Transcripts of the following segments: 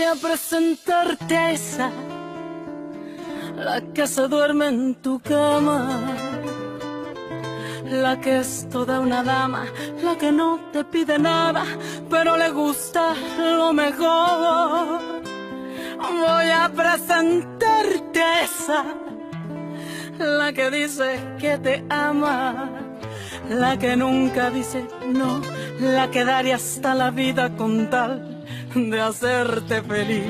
a presentarte a esa, la que se duerme en tu cama, la que es toda una dama, la que no te pide nada, pero le gusta lo mejor. Voy a presentarte a esa, la que dice que te ama, la que nunca dice no, la que daría hasta la vida con tal de hacerte feliz.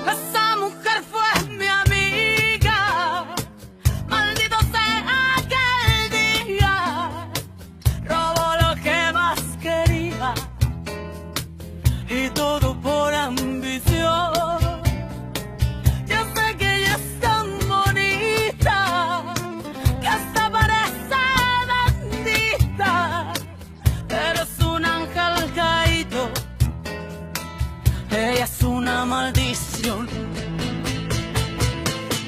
Esa mujer fue mi amiga, maldito sea aquel día, robó lo que más quería y todo por ambición. Yo sé que ella es tan bonita que hasta parece bendita, pero es un ángel caído. Ella es una maldición.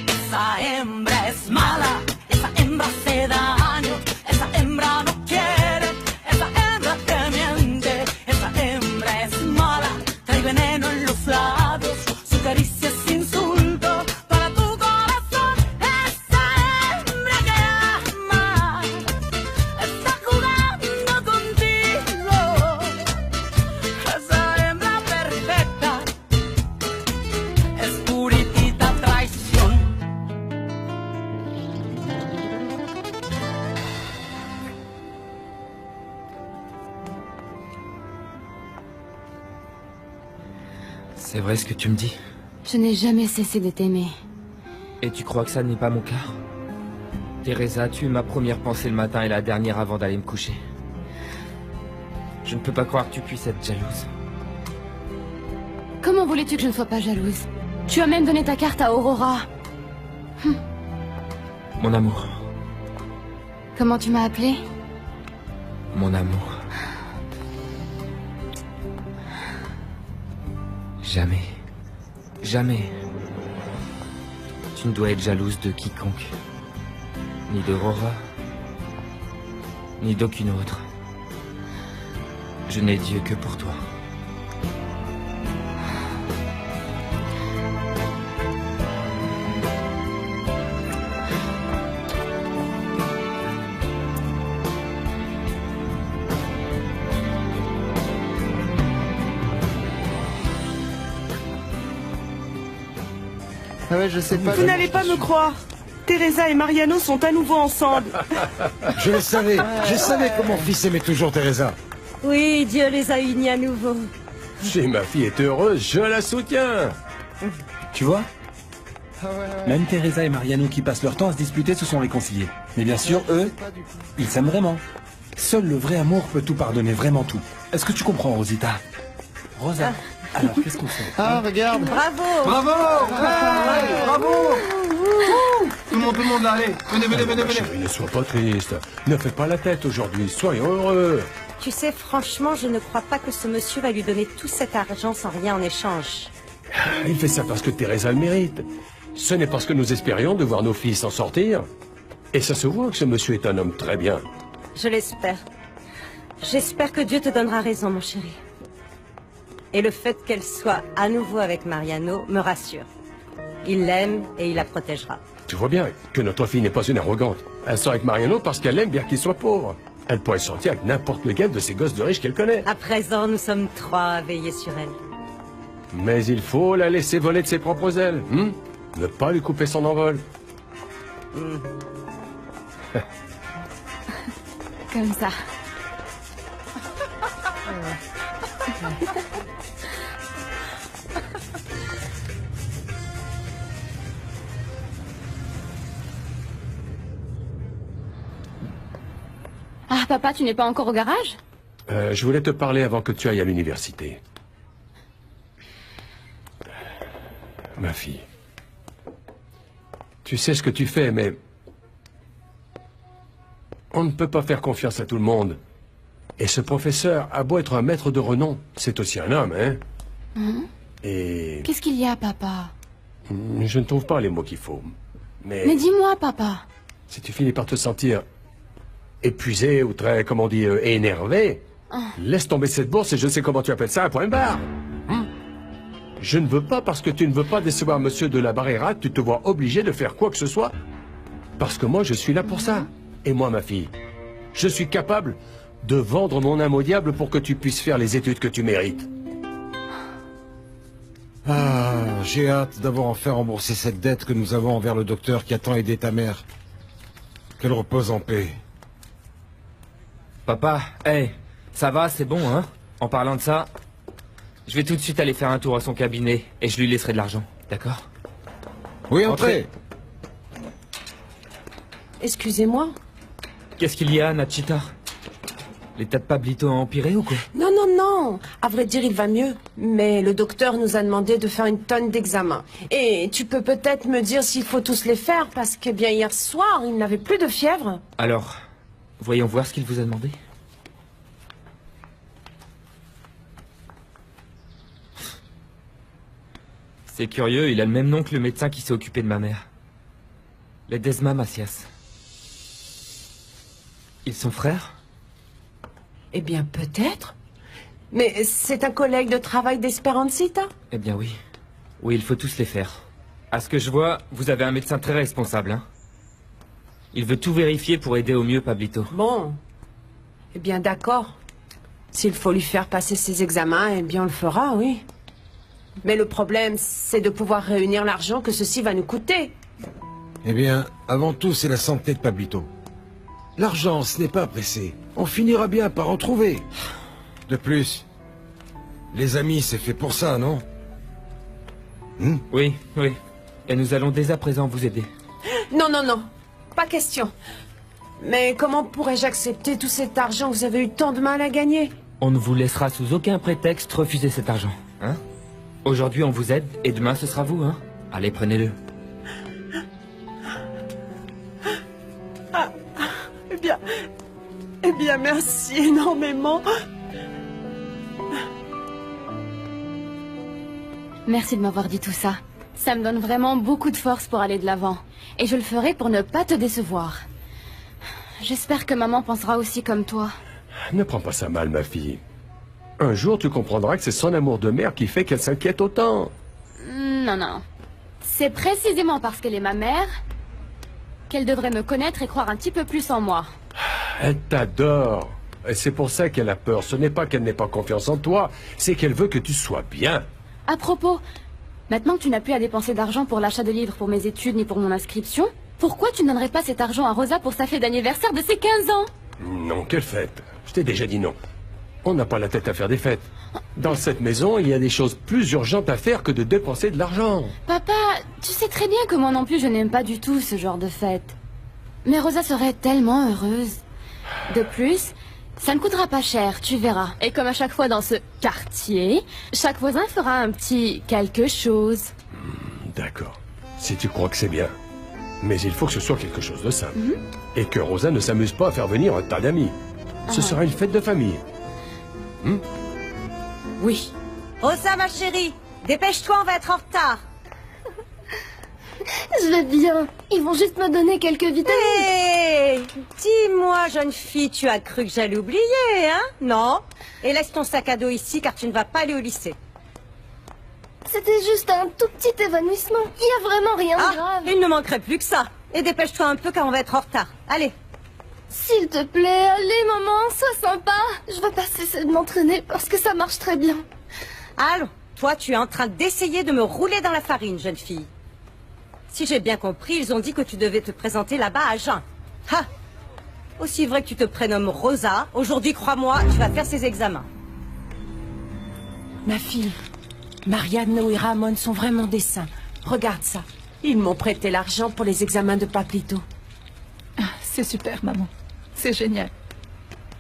Esa hembra es mala, esa hembra hace daño, esa hembra no quiere, esa hembra te miente, esa hembra es mala, trae veneno en los labios, su caricia es insulto para tu corazón. Esa hembra que ama está jugando contigo. Esa hembra perfecta es puritita traición. C'est vrai ce que tu me dis? Je n'ai jamais cessé de t'aimer. Et tu crois que ça n'est pas mon cas? Teresa, tu es ma première pensée le matin et la dernière avant d'aller me coucher. Je ne peux pas croire que tu puisses être jalouse. Comment voulais-tu que je ne sois pas jalouse? Tu as même donné ta carte à Aurora. Mon amour. Comment tu m'as appelé? Mon amour. Jamais. Jamais. Tu ne dois être jalouse de quiconque. Ni d'Aurora. Ni d'aucune autre. Je n'ai Dieu que pour toi. Ah ouais, je sais pas. Vous n'allez pas me croire. Teresa et Mariano sont à nouveau ensemble. Je le savais. Je savais que mon fils aimait toujours Teresa. Oui, Dieu les a unis à nouveau. Si ma fille est heureuse, je la soutiens. Tu vois? Même Teresa et Mariano qui passent leur temps à se disputer se sont réconciliés. Mais bien sûr, eux, ils s'aiment vraiment. Seul le vrai amour peut tout pardonner, vraiment tout. Est-ce que tu comprends, Rosita? Rosa, alors qu'est-ce qu'on fait? Ah, regarde. Bravo. Bravo. Ouais, bravo. Tout le monde là, allez. Venez. Chérie, ne sois pas triste. Ne fais pas la tête aujourd'hui. Soyons heureux. Tu sais, franchement, je ne crois pas que ce monsieur va lui donner tout cet argent sans rien en échange. Il fait ça parce que Teresa le mérite. Ce n'est parce que nous espérions de voir nos filles s'en sortir. Et ça se voit que ce monsieur est un homme très bien. Je l'espère. J'espère que Dieu te donnera raison, mon chéri. Et le fait qu'elle soit à nouveau avec Mariano me rassure. Il l'aime et il la protégera. Tu vois bien que notre fille n'est pas une arrogante. Elle sort avec Mariano parce qu'elle aime bien qu'il soit pauvre. Elle pourrait sortir avec n'importe lequel de ces gosses de riches qu'elle connaît. À présent, nous sommes trois à veiller sur elle. Mais il faut la laisser voler de ses propres ailes. Ne pas lui couper son envol. Comme ça. Ah, papa, tu n'es pas encore au garage? Je voulais te parler avant que tu ailles à l'université. Ma fille. Tu sais ce que tu fais, mais... on ne peut pas faire confiance à tout le monde. Et ce professeur a beau être un maître de renom, c'est aussi un homme, hein? Et... Qu'est-ce qu'il y a, papa? je ne trouve pas les mots qu'il faut. Mais dis-moi, papa. si tu finis par te sentir épuisé ou très, comment on dit, énervé, laisse tomber cette bourse et je sais comment tu appelles ça, un point barre. Je ne veux pas parce que tu ne veux pas décevoir Monsieur de la Barrera, tu te vois obligé de faire quoi que ce soit. Parce que moi, je suis là pour ça. Et moi, ma fille, je suis capable de vendre mon âme au diable pour que tu puisses faire les études que tu mérites. Ah, j'ai hâte d'avoir enfin remboursé cette dette que nous avons envers le docteur qui a tant aidé ta mère. Qu'elle repose en paix. Papa, hey, ça va, c'est bon, hein? En parlant de ça, je vais tout de suite aller faire un tour à son cabinet et je lui laisserai de l'argent, d'accord? Oui, entrez. Excusez-moi. Qu'est-ce qu'il y a, Nachita? L'état de Pablito a empiré ou quoi? Non, non, non. À vrai dire, il va mieux. Mais le docteur nous a demandé de faire une tonne d'examens. Et tu peux peut-être me dire s'il faut tous les faire, parce que bien hier soir, il n'avait plus de fièvre. Alors, voyons voir ce qu'il vous a demandé. C'est curieux, il a le même nom que le médecin qui s'est occupé de ma mère. Ledesma Macias. Ils sont frères? Eh bien, peut-être. Mais c'est un collègue de travail d'Esperancita? Eh bien oui. Oui, il faut tous les faire. À ce que je vois, vous avez un médecin très responsable, hein? Il veut tout vérifier pour aider au mieux Pablito. Bon. Eh bien, d'accord. S'il faut lui faire passer ses examens, eh bien, on le fera, oui. Mais le problème, c'est de pouvoir réunir l'argent que ceci va nous coûter. Eh bien, avant tout, c'est la santé de Pablito. L'argent, ce n'est pas pressé. On finira bien par en trouver. De plus, les amis, c'est fait pour ça, non? Oui, oui. Et nous allons dès à présent vous aider. Non, non, non. Pas question. Mais comment pourrais-je accepter tout cet argent que vous avez eu tant de mal à gagner? On ne vous laissera sous aucun prétexte refuser cet argent, hein? Aujourd'hui, on vous aide, et demain, ce sera vous, hein? Allez, prenez-le. Eh bien, merci énormément. Merci de m'avoir dit tout ça. Ça me donne vraiment beaucoup de force pour aller de l'avant. Et je le ferai pour ne pas te décevoir. J'espère que maman pensera aussi comme toi. Ne prends pas ça mal, ma fille. Un jour, tu comprendras que c'est son amour de mère qui fait qu'elle s'inquiète autant. Non, non. C'est précisément parce qu'elle est ma mère qu'elle devrait me connaître et croire un petit peu plus en moi. Elle t'adore. Et c'est pour ça qu'elle a peur. Ce n'est pas qu'elle n'ait pas confiance en toi, c'est qu'elle veut que tu sois bien. À propos, maintenant que tu n'as plus à dépenser d'argent pour l'achat de livres pour mes études ni pour mon inscription, pourquoi tu ne donnerais pas cet argent à Rosa pour sa fête d'anniversaire de ses 15 ans? Non, quelle fête? Je t'ai déjà dit non. On n'a pas la tête à faire des fêtes. Dans cette maison, il y a des choses plus urgentes à faire que de dépenser de l'argent. Papa, tu sais très bien que moi non plus je n'aime pas du tout ce genre de fête. Mais Rosa serait tellement heureuse. De plus, ça ne coûtera pas cher, tu verras. Et comme à chaque fois dans ce quartier, chaque voisin fera un petit quelque chose. D'accord. Si tu crois que c'est bien. Mais il faut que ce soit quelque chose de simple. Et que Rosa ne s'amuse pas à faire venir un tas d'amis. Ce sera une fête de famille. Oui. Rosa, ma chérie, dépêche-toi, on va être en retard. Je vais bien. Ils vont juste me donner quelques vitamines. Hé, dis-moi, jeune fille, tu as cru que j'allais oublier, hein? Non. Et laisse ton sac à dos ici, car tu ne vas pas aller au lycée. C'était juste un tout petit évanouissement. Il n'y a vraiment rien de grave. Il ne manquerait plus que ça. Et dépêche-toi un peu, car on va être en retard. Allez. S'il te plaît, allez maman, sois sympa. Je veux pas cesser de m'entraîner parce que ça marche très bien. Allons, toi, tu es en train d'essayer de me rouler dans la farine, jeune fille. Si j'ai bien compris, ils ont dit que tu devais te présenter là-bas à jeun. Ha! Aussi vrai que tu te prénommes Rosa, aujourd'hui, crois-moi, tu vas faire ces examens. Ma fille, Mariano et Ramon sont vraiment des saints. Regarde ça. Ils m'ont prêté l'argent pour les examens de Pablito. C'est super, maman. C'est génial.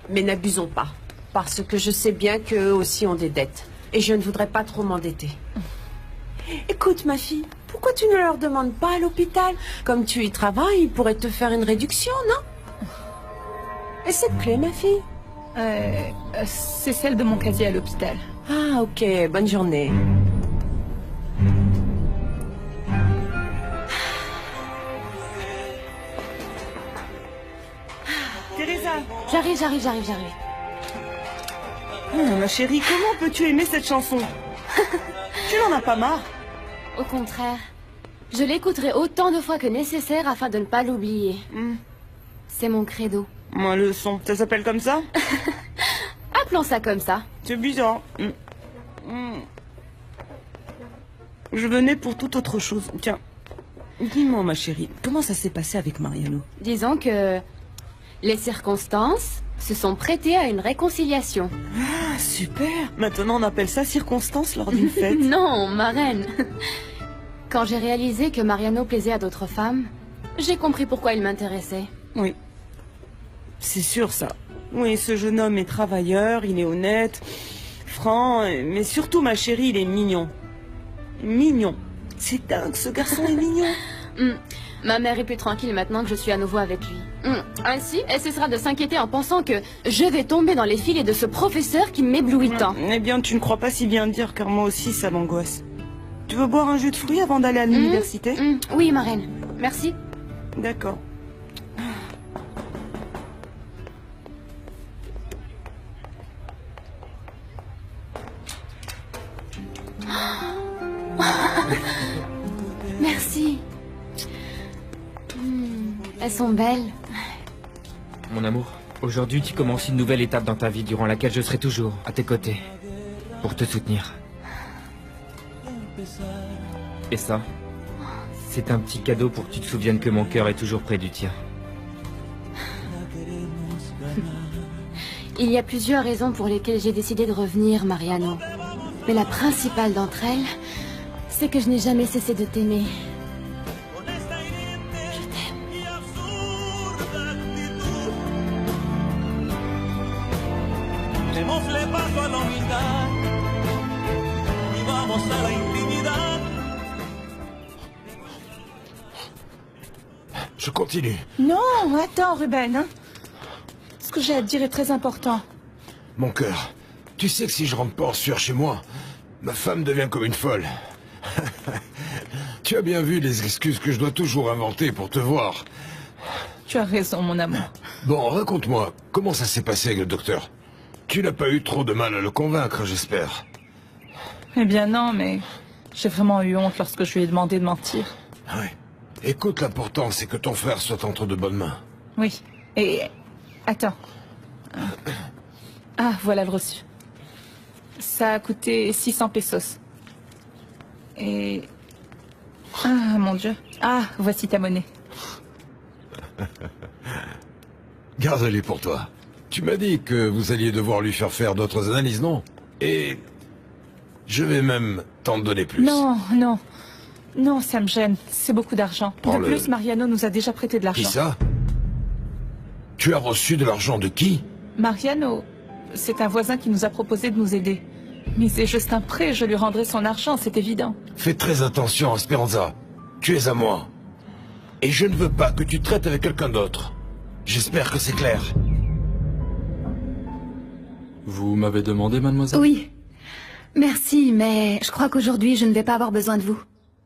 Mais n'abusons pas, parce que je sais bien qu'eux aussi ont des dettes. Et je ne voudrais pas trop m'endetter. Écoute, ma fille, pourquoi tu ne leur demandes pas à l'hôpital? Comme tu y travailles, ils pourraient te faire une réduction, non? Et cette clé, ma fille? C'est celle de mon casier à l'hôpital. Ah, ok. Bonne journée. Teresa. J'arrive. Ma chérie, comment peux-tu aimer cette chanson? Tu n'en as pas marre? Au contraire, je l'écouterai autant de fois que nécessaire afin de ne pas l'oublier. C'est mon credo. Moi, le son, ça s'appelle comme ça? Appelons ça comme ça. C'est bizarre. Je venais pour toute autre chose. Tiens, dis-moi ma chérie, comment ça s'est passé avec Mariano? Disons que les circonstances se sont prêtées à une réconciliation. Ah, super. Maintenant, on appelle ça circonstance lors d'une fête. Non, marraine. Quand j'ai réalisé que Mariano plaisait à d'autres femmes, j'ai compris pourquoi il m'intéressait. Oui. C'est sûr, ça. Oui, ce jeune homme est travailleur, il est honnête, franc, mais surtout, ma chérie, il est mignon. Mignon. C'est dingue, ce garçon est mignon. Ma mère est plus tranquille maintenant que je suis à nouveau avec lui. Ainsi, elle cessera de s'inquiéter en pensant que je vais tomber dans les filets de ce professeur qui m'éblouit tant. Eh bien, tu ne crois pas si bien dire, car moi aussi, ça m'angoisse. Tu veux boire un jus de fruits avant d'aller à l'université? Oui, marraine. Merci. D'accord. Merci. Elles sont belles. Mon amour, aujourd'hui tu commences une nouvelle étape dans ta vie durant laquelle je serai toujours à tes côtés pour te soutenir. Et ça, c'est un petit cadeau pour que tu te souviennes que mon cœur est toujours près du tien. Il y a plusieurs raisons pour lesquelles j'ai décidé de revenir, Mariano. Mais la principale d'entre elles, c'est que je n'ai jamais cessé de t'aimer. Je t'aime. Je continue. Non, attends, Ruben. Hein. Ce que j'ai à te dire est très important. Mon cœur, tu sais que si je rentre pas en sueur chez moi, ma femme devient comme une folle. Tu as bien vu les excuses que je dois toujours inventer pour te voir. Tu as raison, mon amour. Bon, raconte-moi, comment ça s'est passé avec le docteur? Tu n'as pas eu trop de mal à le convaincre, j'espère. Eh bien non, mais j'ai vraiment eu honte lorsque je lui ai demandé de mentir. Oui. Écoute, l'important, c'est que ton frère soit entre de bonnes mains. Oui. Et... attends. Ah, voilà le reçu. Ça a coûté 600 pesos. Et... ah, mon Dieu. Ah, voici ta monnaie. Garde-les pour toi. Tu m'as dit que vous alliez devoir lui faire d'autres analyses, non? Et... je vais même t'en donner plus. Non, non. Non, ça me gêne. C'est beaucoup d'argent. De plus, Mariano nous a déjà prêté de l'argent. Qui ça? Tu as reçu de l'argent de qui? Mariano, c'est un voisin qui nous a proposé de nous aider. Mais c'est juste un prêt, je lui rendrai son argent, c'est évident. Fais très attention, Esperanza. Tu es à moi. Et je ne veux pas que tu traites avec quelqu'un d'autre. J'espère que c'est clair. Vous m'avez demandé, mademoiselle? Oui. Merci, mais je crois qu'aujourd'hui, je ne vais pas avoir besoin de vous.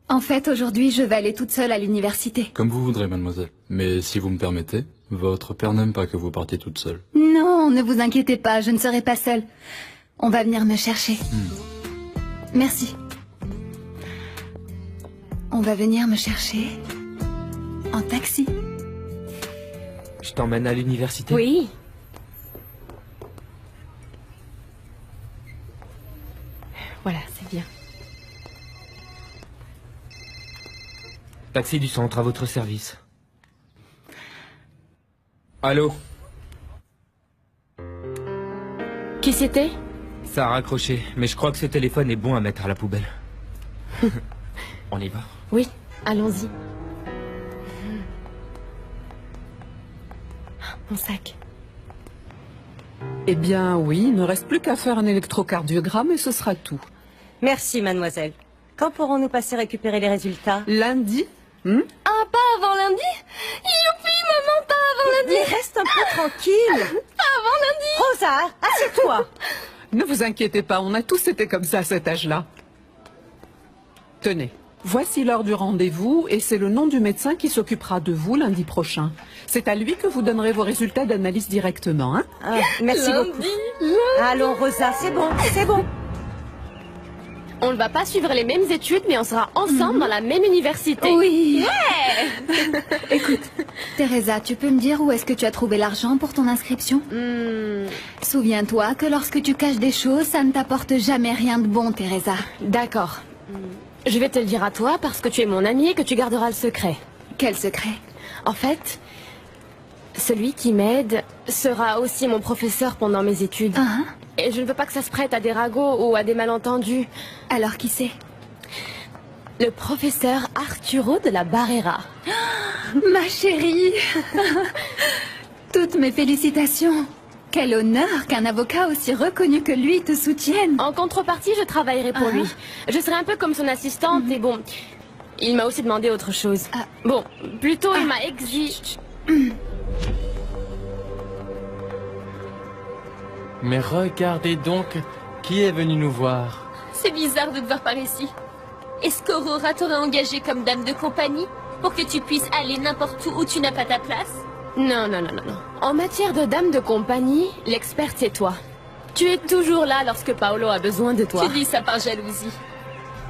En fait, aujourd'hui, je vais aller toute seule à l'université. Comme vous voudrez, mademoiselle. Mais si vous me permettez, votre père n'aime pas que vous partiez toute seule. Non, ne vous inquiétez pas, je ne serai pas seule. On va venir me chercher. Merci. On va venir me chercher en taxi. Je t'emmène à l'université? Oui. Voilà, c'est bien. Taxi du centre à votre service. Allô? Qui c'était? Ça a raccroché, mais je crois que ce téléphone est bon à mettre à la poubelle. On y va? Oui, allons-y. Mon sac. Eh bien oui, il ne reste plus qu'à faire un électrocardiogramme et ce sera tout. Merci, mademoiselle. Quand pourrons-nous passer récupérer les résultats? Lundi? Ah, pas avant lundi? Youpi, maman, pas avant lundi! Mais reste un peu tranquille. Pas avant lundi! Rosa, assieds-toi. Ne vous inquiétez pas, on a tous été comme ça à cet âge-là. Tenez, voici l'heure du rendez-vous et c'est le nom du médecin qui s'occupera de vous lundi prochain. C'est à lui que vous donnerez vos résultats d'analyse directement, hein? Merci beaucoup. Allons, Rosa, c'est bon, c'est bon. On ne va pas suivre les mêmes études, mais on sera ensemble dans la même université. Oui. Ouais. Écoute, Teresa, tu peux me dire où est-ce que tu as trouvé l'argent pour ton inscription? Souviens-toi que lorsque tu caches des choses, ça ne t'apporte jamais rien de bon, Teresa. D'accord. Je vais te le dire à toi parce que tu es mon amie et que tu garderas le secret. Quel secret? En fait, celui qui m'aide sera aussi mon professeur pendant mes études. Et je ne veux pas que ça se prête à des ragots ou à des malentendus. Alors qui c'est? Le professeur Arturo de la Barrera. Ma chérie. Toutes mes félicitations. Quel honneur qu'un avocat aussi reconnu que lui te soutienne. En contrepartie, je travaillerai pour lui. Je serai un peu comme son assistante et bon... Il m'a aussi demandé autre chose. Bon, plutôt il m'a exigé... Mais regardez donc qui est venu nous voir. C'est bizarre de te voir par ici. Est-ce qu'Aurora t'aurait engagé comme dame de compagnie pour que tu puisses aller n'importe où tu n'as pas ta place? Non. En matière de dame de compagnie, l'experte c'est toi. Tu es toujours là lorsque Paolo a besoin de toi. Tu dis ça par jalousie.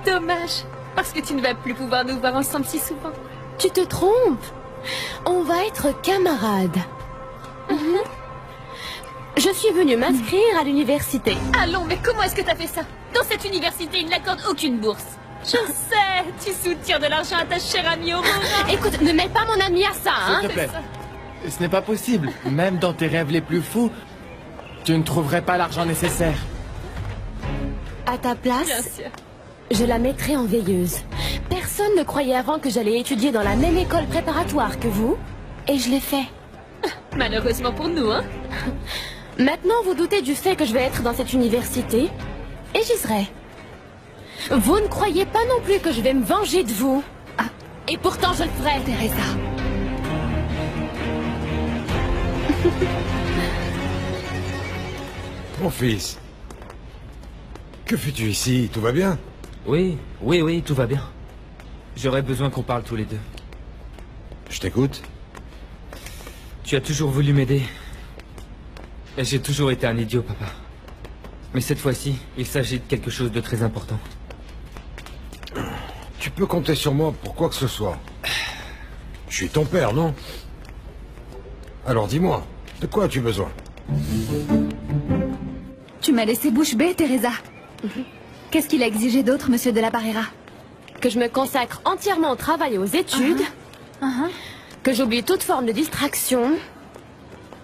Dommage, parce que tu ne vas plus pouvoir nous voir ensemble si souvent. Tu te trompes. On va être camarades. Je suis venue m'inscrire à l'université. Allons, mais comment est-ce que t'as fait ça? Dans cette université, ils n'accordent aucune bourse. Je sais, tu soutiens de l'argent à ta chère amie Aurora. Écoute, ne mêle pas mon amie à ça, hein. S'il te plaît. Ce n'est pas possible. Même dans tes rêves les plus fous, tu ne trouverais pas l'argent nécessaire. À ta place, Bien sûr. je la mettrai en veilleuse. Personne ne croyait avant que j'allais étudier dans la même école préparatoire que vous. Et je l'ai fait. Malheureusement pour nous, hein. Maintenant, vous doutez du fait que je vais être dans cette université. Et j'y serai. Vous ne croyez pas non plus que je vais me venger de vous. Et pourtant, je le ferai. Teresa. Mon fils. Que fais-tu ici? Tout va bien? Oui, tout va bien. J'aurais besoin qu'on parle tous les deux. Je t'écoute. Tu as toujours voulu m'aider. Et j'ai toujours été un idiot, papa. Mais cette fois-ci, il s'agit de quelque chose de très important. Tu peux compter sur moi pour quoi que ce soit. Je suis ton père, non? Alors dis-moi, de quoi as-tu besoin? Tu m'as laissé bouche bée, Teresa. Qu'est-ce qu'il a exigé d'autre, monsieur de la Barrera? Que je me consacre entièrement au travail et aux études. Que j'oublie toute forme de distraction.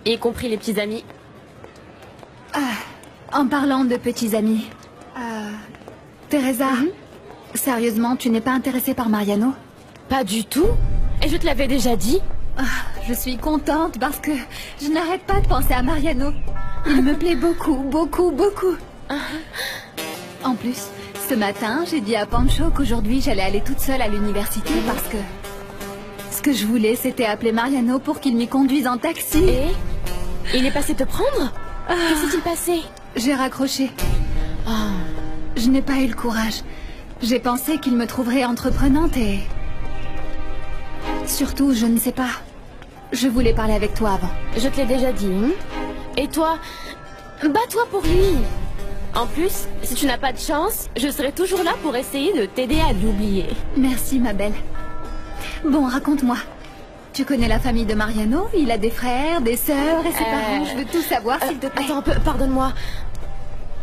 Y compris les petits amis. En parlant de petits amis... Teresa, sérieusement, tu n'es pas intéressée par Mariano? Pas du tout. Et je te l'avais déjà dit. Je suis contente parce que je n'arrête pas de penser à Mariano. Il me plaît beaucoup, beaucoup, beaucoup. En plus, ce matin, j'ai dit à Pancho qu'aujourd'hui, j'allais aller toute seule à l'université parce que... Ce que je voulais, c'était appeler Mariano pour qu'il m'y conduise en taxi. Et il est passé te prendre? Que s'est-il passé? J'ai raccroché. Je n'ai pas eu le courage. J'ai pensé qu'il me trouverait entreprenante et... Surtout, je ne sais pas. Je voulais parler avec toi avant. Je te l'ai déjà dit, hein? Et toi, bats-toi pour lui. En plus, si tu n'as pas de chance, je serai toujours là pour essayer de t'aider à l'oublier. Merci, ma belle. Bon, raconte-moi. Tu connais la famille de Mariano? Il a des frères, des sœurs et ses parents. Je veux tout savoir, s'il te plaît. Attends un peu, pardonne-moi.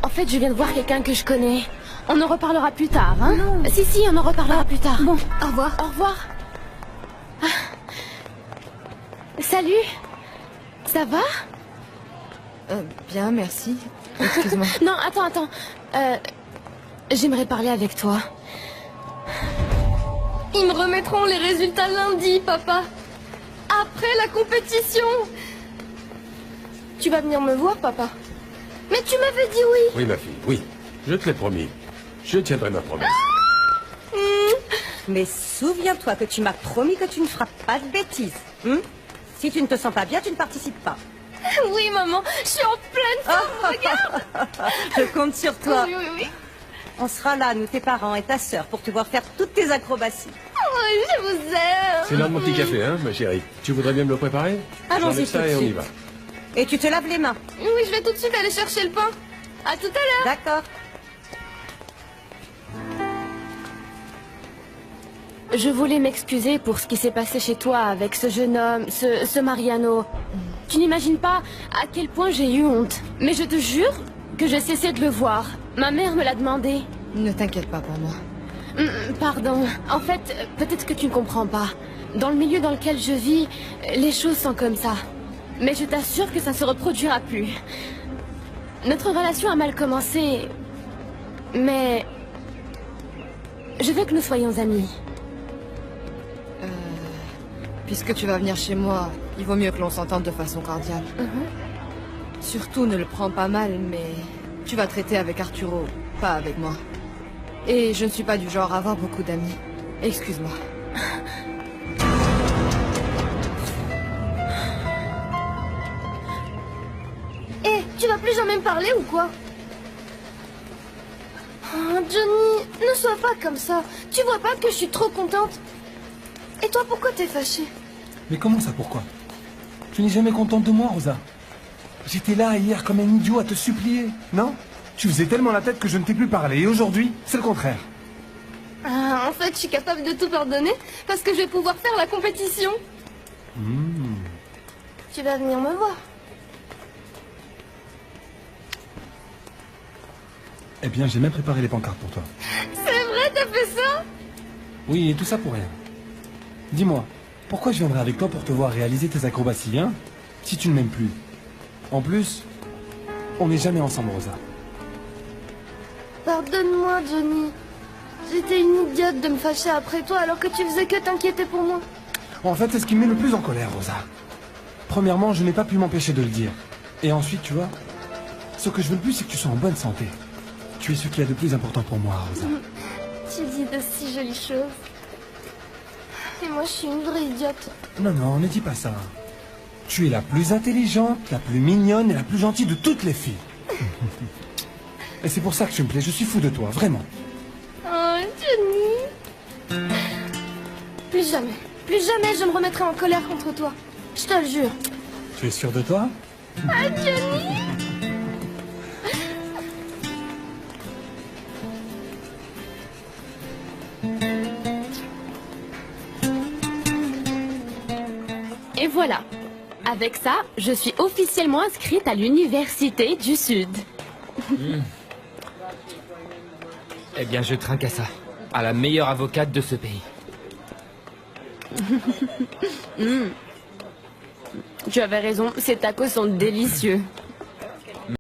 En fait, je viens de voir quelqu'un que je connais. On en reparlera plus tard, hein? Non. Si, on en reparlera plus tard. Bon, au revoir. Au revoir. Salut. Ça va? Bien, merci. Excuse-moi. Non, attends. J'aimerais parler avec toi. Ils me remettront les résultats lundi, papa. Après la compétition. Tu vas venir me voir, papa? Mais tu m'avais dit oui. Oui, ma fille, oui. Je te l'ai promis. Je tiendrai ma promesse. Mais souviens-toi que tu m'as promis que tu ne feras pas de bêtises. Si tu ne te sens pas bien, tu ne participes pas. Oui, maman, je suis en pleine forme, regarde. Je compte sur toi. Oui. On sera là, nous, tes parents et ta sœur, pour te voir faire toutes tes acrobaties. Oh, je vous aime. C'est l'heure de mon petit café, hein, ma chérie. Tu voudrais bien me le préparer? Allons-y J'enlève ça tout de et on y suite. va. Et tu te laves les mains. Oui, je vais tout de suite aller chercher le pain. À tout à l'heure. D'accord. je voulais m'excuser pour ce qui s'est passé chez toi avec ce jeune homme, ce Mariano. Tu n'imagines pas à quel point j'ai eu honte. Mais je te jure que j'ai cessé de le voir. Ma mère me l'a demandé. Ne t'inquiète pas pour moi. Pardon. En fait, peut-être que tu ne comprends pas. Dans le milieu dans lequel je vis, les choses sont comme ça. Mais je t'assure que ça se reproduira plus. Notre relation a mal commencé. Mais... je veux que nous soyons amis. Puisque tu vas venir chez moi, il vaut mieux que l'on s'entende de façon cordiale. Surtout, ne le prends pas mal, mais tu vas traiter avec Arturo, pas avec moi. Et je ne suis pas du genre à avoir beaucoup d'amis. Excuse-moi. Hé, tu vas plus jamais me parler ou quoi? Oh, Johnny, ne sois pas comme ça. Tu vois pas que je suis trop contente? Et toi, pourquoi t'es fâché? Mais comment ça, pourquoi? Tu n'es jamais contente de moi, Rosa? J'étais là hier comme un idiot à te supplier, non? Tu faisais tellement la tête que je ne t'ai plus parlé, et aujourd'hui, c'est le contraire. Ah, en fait, je suis capable de tout pardonner parce que je vais pouvoir faire la compétition. Tu vas venir me voir. Eh bien, j'ai même préparé les pancartes pour toi. C'est vrai, t'as fait ça? Oui, et tout ça pour rien. Dis-moi, pourquoi je viendrai avec toi pour te voir réaliser tes acrobaties, hein? Si tu ne m'aimes plus. En plus, on n'est jamais ensemble, Rosa. Pardonne-moi, Johnny. J'étais une idiote de me fâcher après toi alors que tu faisais que t'inquiéter pour moi. En fait, c'est ce qui me met le plus en colère, Rosa. Premièrement, je n'ai pas pu m'empêcher de le dire. Et ensuite, tu vois, ce que je veux le plus, c'est que tu sois en bonne santé. Tu es ce qu'il y a de plus important pour moi, Rosa. Tu dis de si jolies choses. Et moi, je suis une vraie idiote. Non, non, ne dis pas ça. Tu es la plus intelligente, la plus mignonne et la plus gentille de toutes les filles. Et c'est pour ça que tu me plais, je suis fou de toi, vraiment. Oh, Johnny. Plus jamais je me remettrai en colère contre toi. Je te le jure. Tu es sûr de toi? Ah, Johnny. Et voilà. Avec ça, je suis officiellement inscrite à l'Université du Sud. Eh bien, je trinque à ça. À la meilleure avocate de ce pays. Tu avais raison, ces tacos sont délicieux.